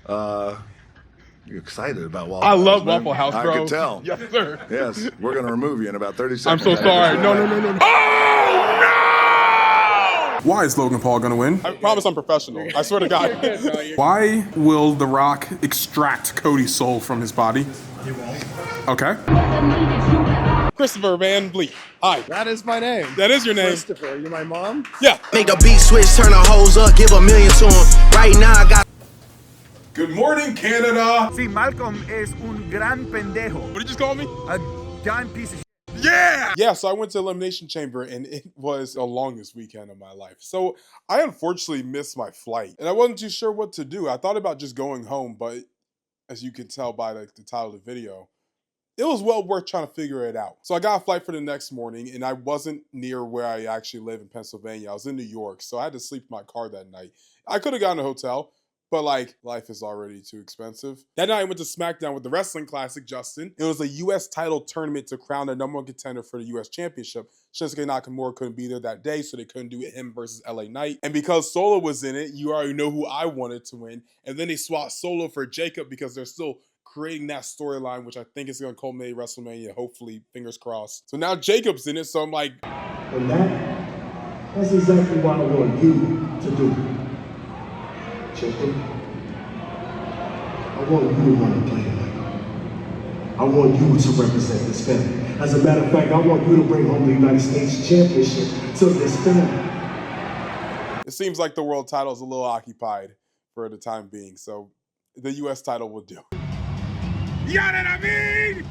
You're excited about Waffle I House. love man. Waffle House, bro. I can tell. Yes, sir. Yes, we're going to remove you in about 30 I'm seconds. so sorry. No. Oh, no! Why is Logan Paul gonna win? I promise I'm professional. I swear to God. Why will The Rock extract Cody's soul from his body? He won't. Okay. Christopher Van Vliet. Hi. That is my name. That is your name. Christopher, you my mom? Yeah. Make the beat switch, turn the hoes up, give $1 million to him. Right now I got. Good morning, Canada. Sí, Malcolm es un gran pendejo. What did you just call me? A giant piece of shit. Yeah! Yeah, so I went to Elimination Chamber and it was the longest weekend of my life. So I unfortunately missed my flight and I wasn't too sure what to do. I thought about just going home, but as you can tell by the title of the video, it was well worth trying to figure it out. So I got a flight for the next morning and I wasn't near where I actually live in Pennsylvania. I was in New York, so I had to sleep in my car that night. I could have gotten a hotel, but like, life is already too expensive. That night I went to SmackDown with the Wrestling Classic, Justin. It was a US title tournament to crown the #1 contender for the US Championship. Shinsuke Nakamura couldn't be there that day, so they couldn't do him versus LA Knight. And because Solo was in it, you already know who I wanted to win. And then they swapped Solo for Jacob because they're still creating that storyline, which I think is going to culminate WrestleMania, hopefully, fingers crossed. So now Jacob's in it, so I'm like... And that's exactly what I want you to do. Jacob, I want you to run the play tonight. I want you to represent this family. As a matter of fact, I want you to bring home the United States Championship to this family. It seems like the world title is a little occupied for the time being, so the US title will do. You know what I mean?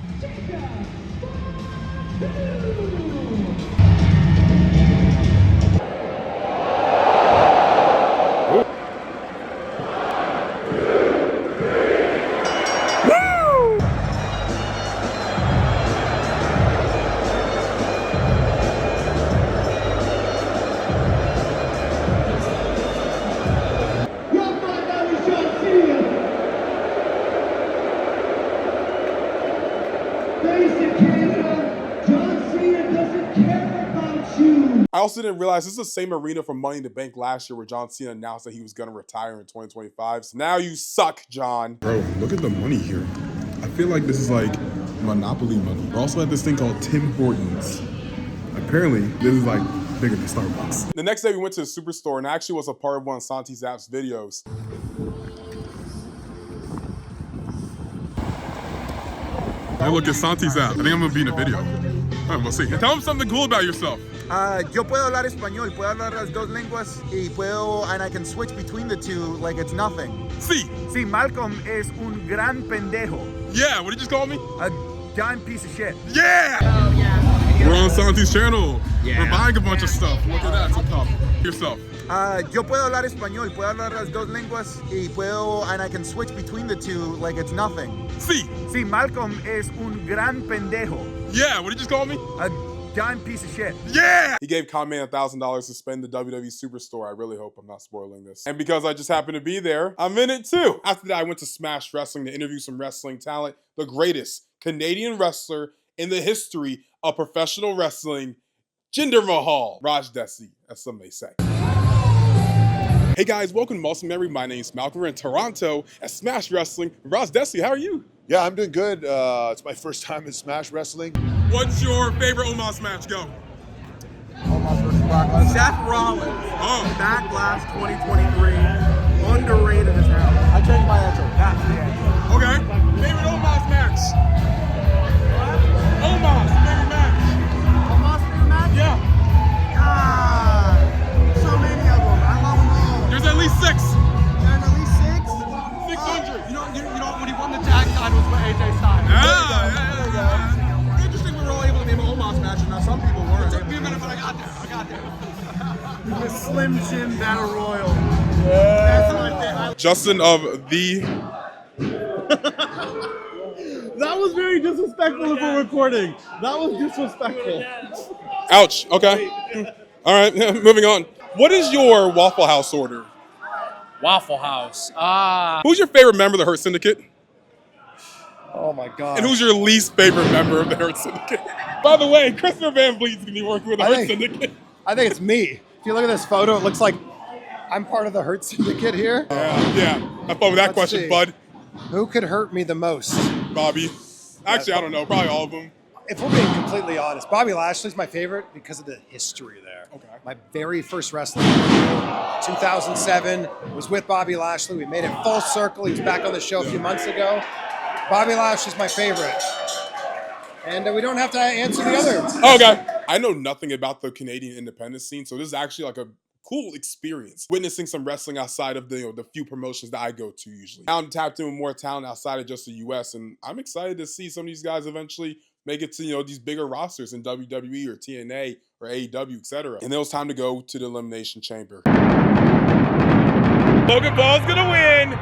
John Cena doesn't care about you. I also didn't realize this is the same arena from Money in the Bank last year where John Cena announced that he was going to retire in 2025. So now you suck, John. Bro, look at the money here. I feel like this is like Monopoly money. We also had this thing called Tim Hortons. Apparently, this is like bigger than Starbucks. The next day we went to the Superstore and I actually was a part of one of Santi Zap's videos. Hey, look, it's Santi Zap. I think I'm gonna be in a video. All right, we'll see. Tell him something cool about yourself. Yo puedo hablar español, puedo hablar las dos lenguas y puedo, and I can switch between the two like it's nothing. See? Sí, Malcolm es un gran pendejo. Yeah, what did you just call me? A giant piece of shit. Yeah! Oh, yeah. We're on Santi's channel. Yeah. We're buying a bunch of stuff. Look at that. It's a cup. Yourself. Yo puedo hablar español, puedo hablar las dos lenguas y puedo, and I can switch between the two like it's nothing. See? Sí, Malcolm es un gran pendejo. Yeah, what did you just call me? A giant piece of shit. Yeah! He gave Conman $1,000 to spend the WWE Superstore. I really hope I'm not spoiling this. And because I just happened to be there, I'm in it too. After that, I went to Smash Wrestling to interview some wrestling talent. The greatest Canadian wrestler in the history of professional wrestling, Jinder Mahal. Raj Desi, as some may say. Hey guys, welcome to Muscle Memory. My name is Malcolm. We're in Toronto at Smash Wrestling. Raj Desi, how are you? Yeah, I'm doing good. It's my first time in Smash Wrestling. What's your favorite Omos match? Go. Seth Rollins. Oh. Backlash 2023. Underrated as hell. I changed my answer. That's the answer. Okay. Favorite Omos match? Omos, favorite match? Omos favorite match? Yeah. God. So many of them. I love them all. There's at least 6. There's at least 6? 600. You know when he won the tag titles with AJ Styles. Yeah. Interesting we were all able to name an Omos match and now some people weren't. Took me a minute, but I got there. The Slim Jim Battle Royal. That's my thing. Justin of the... That was very disrespectful if we're recording. That was disrespectful. Ouch. Okay. All right, moving on. What is your Waffle House order? Waffle House. Who's your favorite member of the Hurt Syndicate? Oh my God. And who's your least favorite member of the Hurt Syndicate? By the way, Christopher Van Vliet's going to be working with the Hurt Syndicate. I think it's me. If you look at this photo, it looks like I'm part of the Hurt Syndicate here. Yeah. Have fun with that Let's question, see. bud. Who could hurt me the most? Bobby. Actually, I don't know. Probably all of them. If we're being completely honest, Bobby Lashley's my favorite because of the history there. Okay. My very first wrestling career, 2007, was with Bobby Lashley. We made it full circle. He was back on the show a few months ago. Bobby Lashley's my favorite. And we don't have to answer the others. Okay. I know nothing about the Canadian independent scene, so this is actually like a cool experience. Witnessing some wrestling outside of the few promotions that I go to usually. Now I'm tapped in with more talent outside of just the US, and I'm excited to see some of these guys eventually make it to these bigger rosters in WWE or TNA or AEW, etc. And it was time to go to the Elimination Chamber. Logan Paul's gonna win.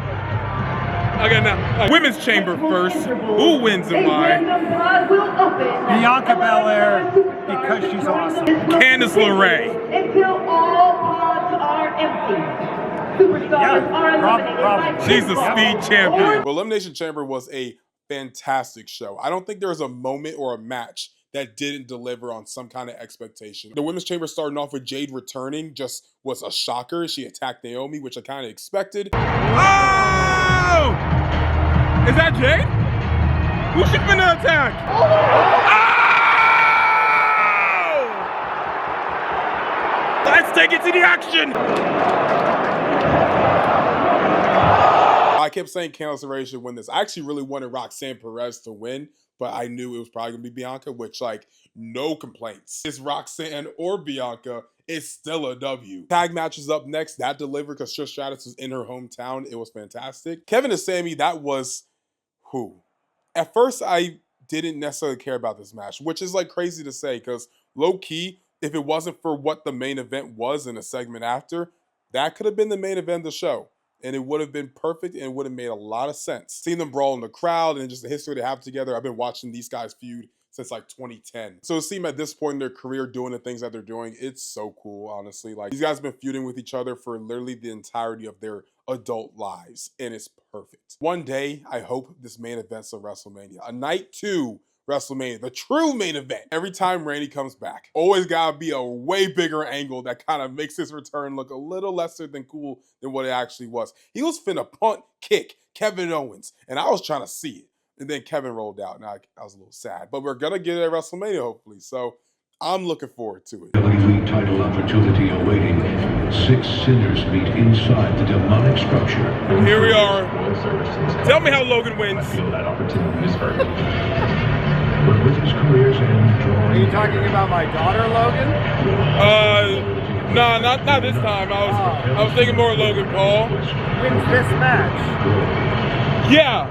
Okay, now Women's Chamber first. Who wins and why? Bianca Belair, because she's awesome. Candice LeRae. Until all pods are empty. Superstars are eliminated. She's the speed champion. Well, Elimination Chamber was a fantastic show. I don't think there was a moment or a match that didn't deliver on some kind of expectation. The Women's Chamber starting off with Jade returning just was a shocker. She attacked Naomi, which I kind of expected. Oh! Is that Jade? Who's she finna attack? Oh! Let's take it to the action! I kept saying Candice LeRae should win this. I actually really wanted Roxanne Perez to win, but I knew it was probably going to be Bianca, which, like, no complaints. It's Roxanne or Bianca, it's still a W. Tag match is up next. That delivered because Trish Stratus was in her hometown. It was fantastic. Kevin and Sami, that was who? At first, I didn't necessarily care about this match, which is, like, crazy to say because low-key, if it wasn't for what the main event was in a segment after, that could have been the main event of the show. And it would have been perfect and it would have made a lot of sense. Seeing them brawl in the crowd and just the history they have together, I've been watching these guys feud since like 2010. So to see them at this point in their career doing the things that they're doing, it's so cool, honestly. Like, these guys have been feuding with each other for literally the entirety of their adult lives, and it's perfect. One day, I hope this main event's a WrestleMania. A night 2 WrestleMania, the true main event. Every time Randy comes back, always gotta be a way bigger angle that kind of makes his return look a little lesser than cool than what it actually was. He was finna punt kick Kevin Owens, and I was trying to see it. And then Kevin rolled out, and I was a little sad. But we're gonna get it at WrestleMania, hopefully. So I'm looking forward to it. WWE title opportunity awaiting. 6 sinners meet inside the demonic structure. Here we are. Tell me how Logan wins. I feel that opportunity is earned. But with his career's end drawing. Are you talking about my daughter, Logan? No, not this time. I was thinking more Logan Paul. Wins this match. Yeah.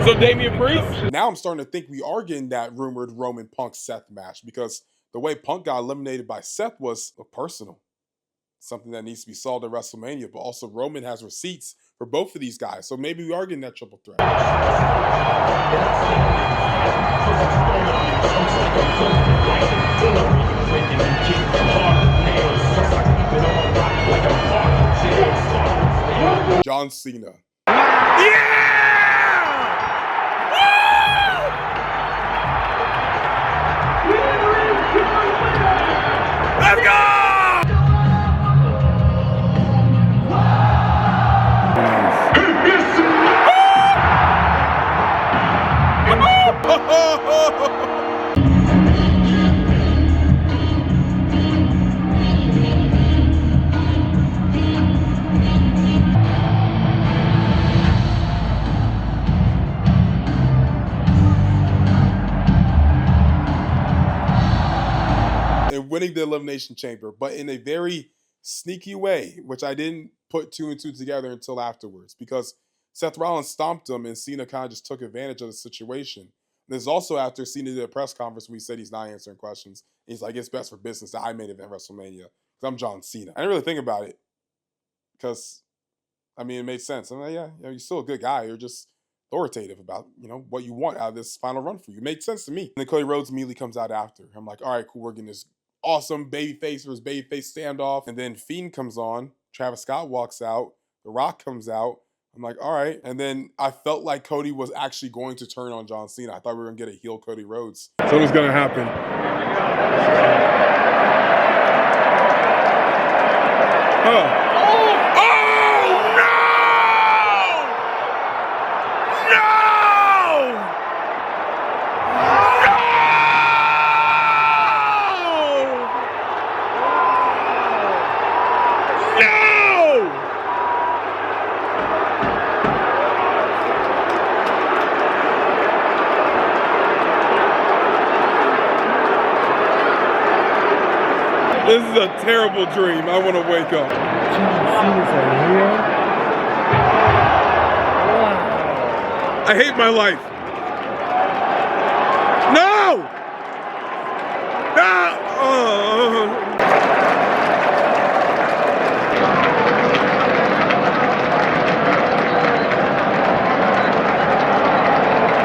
So Damian Priest? Now I'm starting to think we are getting that rumored Roman Punk Seth match because the way Punk got eliminated by Seth was personal. Something that needs to be solved at WrestleMania, but also Roman has receipts for both of these guys. So maybe we are getting that triple threat. John Cena. Yeah! Let's go! And winning the Elimination Chamber, but in a very sneaky way, which I didn't put 2 and 2 together until afterwards, because Seth Rollins stomped him and Cena kind of just took advantage of the situation. There's also after Cena did a press conference when he said he's not answering questions. He's like, it's best for business that I made event WrestleMania because I'm John Cena. I didn't really think about it because, I mean, it made sense. I'm like, yeah, you're still a good guy. You're just authoritative about, what you want out of this final run for you. It made sense to me. And then Cody Rhodes immediately comes out after. I'm like, all right, cool. We're getting this awesome babyface versus babyface standoff. And then Fiend comes on. Travis Scott walks out. The Rock comes out. I'm like, all right. And then I felt like Cody was actually going to turn on John Cena. I thought we were going to get a heel Cody Rhodes. So what's going to happen? This is a terrible dream. I want to wake up. I hate my life. No! No!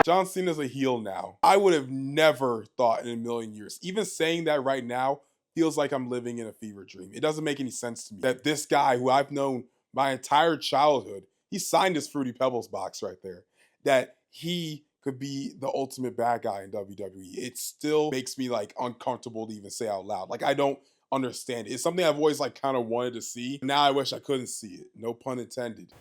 John Cena's a heel now. I would have never thought in a million years. Even saying that right now feels like I'm living in a fever dream. It doesn't make any sense to me that this guy who I've known my entire childhood, he signed his Fruity Pebbles box right there, that he could be the ultimate bad guy in WWE. It still makes me like uncomfortable to even say out loud. Like, I don't understand it. It's something I've always like kind of wanted to see. Now I wish I couldn't see it. No pun intended.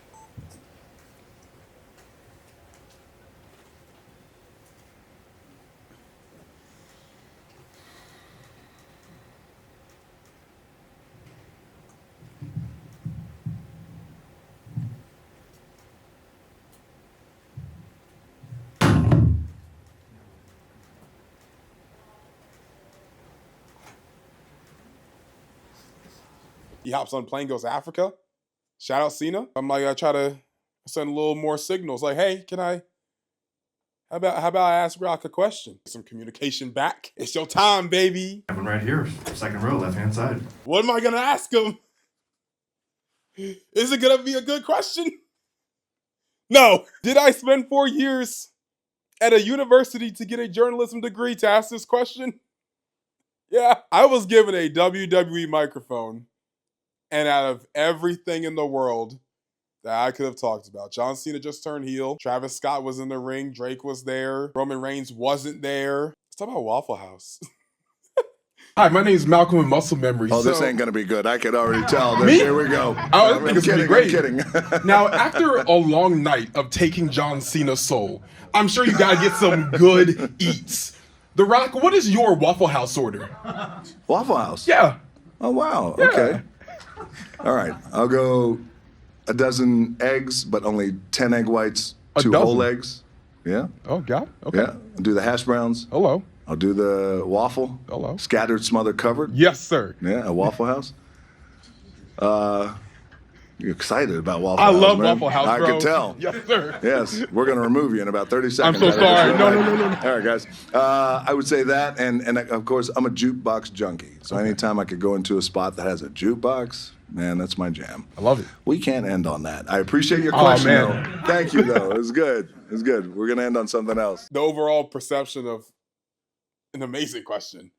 He hops on a plane, goes to Africa. Shout out Cena. I'm like, I try to send a little more signals. Like, hey, how about I ask Rock a question? Some communication back. It's your time, baby. I have one right here, second row, left-hand side. What am I gonna ask him? Is it gonna be a good question? No. Did I spend 4 years at a university to get a journalism degree to ask this question? Yeah. I was given a WWE microphone, and out of everything in the world that I could have talked about, John Cena just turned heel. Travis Scott was in the ring. Drake was there. Roman Reigns wasn't there. Let's talk about Waffle House. Hi, my name is Malcolm with Muscle Memory. Oh, this ain't going to be good. I could already tell. Me? Here we go. I think it's going to be great. I'm kidding. Now, after a long night of taking John Cena's soul, I'm sure you got to get some good eats. The Rock, what is your Waffle House order? Waffle House? Yeah. Oh, wow. Yeah. Okay. All right. I'll go a dozen eggs, but only 10 egg whites, 2 whole eggs. Yeah. Oh, God. Okay. Yeah. I'll do the hash browns. Hello. I'll do the waffle. Hello. Scattered, smothered, covered. Yes, sir. Yeah, a Waffle House. You're excited about Waffle I House, love man. Waffle House, I bro. can tell. Yes, sir. Yes, we're going to remove you in about 30 seconds. I'm so sorry. No. All right, guys. I would say that, and of course, I'm a jukebox junkie. So anytime I could go into a spot that has a jukebox, man, that's my jam. I love it. We can't end on that. I appreciate your question, man. though. Thank you, though. It was good. It was good. We're going to end on something else. The overall perception of an amazing question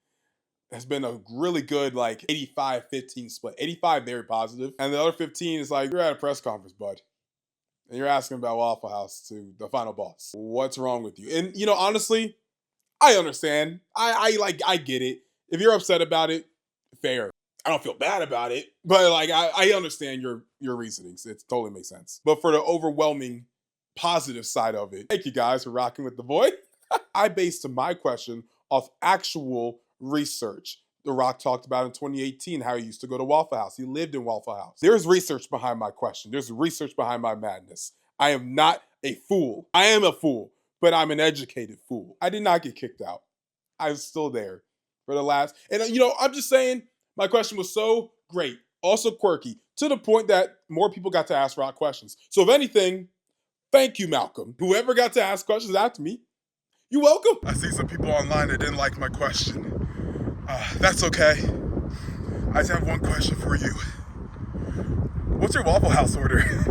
has been a really good, like, 85-15 split. 85 very positive, and the other 15 is like, you're at a press conference, bud, and you're asking about Waffle House to the final boss. What's wrong with you? And, you know, honestly, I understand. I get it. If you're upset about it, fair. I don't feel bad about it, but, like, I understand your reasonings. It totally makes sense. But for the overwhelming positive side of it, thank you guys for rocking with the boy. I based my question off actual research. The Rock talked about in 2018 how he used to go to Waffle House. He lived in Waffle House. There's research behind my question. There's research behind my madness. I am not a fool. I am a fool, but I'm an educated fool. I did not get kicked out. I was still there for the last. And, you know, I'm just saying, my question was so great, also quirky, to the point that more people got to ask Rock questions. So if anything, thank you, Malcolm. Whoever got to ask questions after me, you're welcome. I see some people online that didn't like my question. That's okay. I just have one question for you. What's your Waffle House order?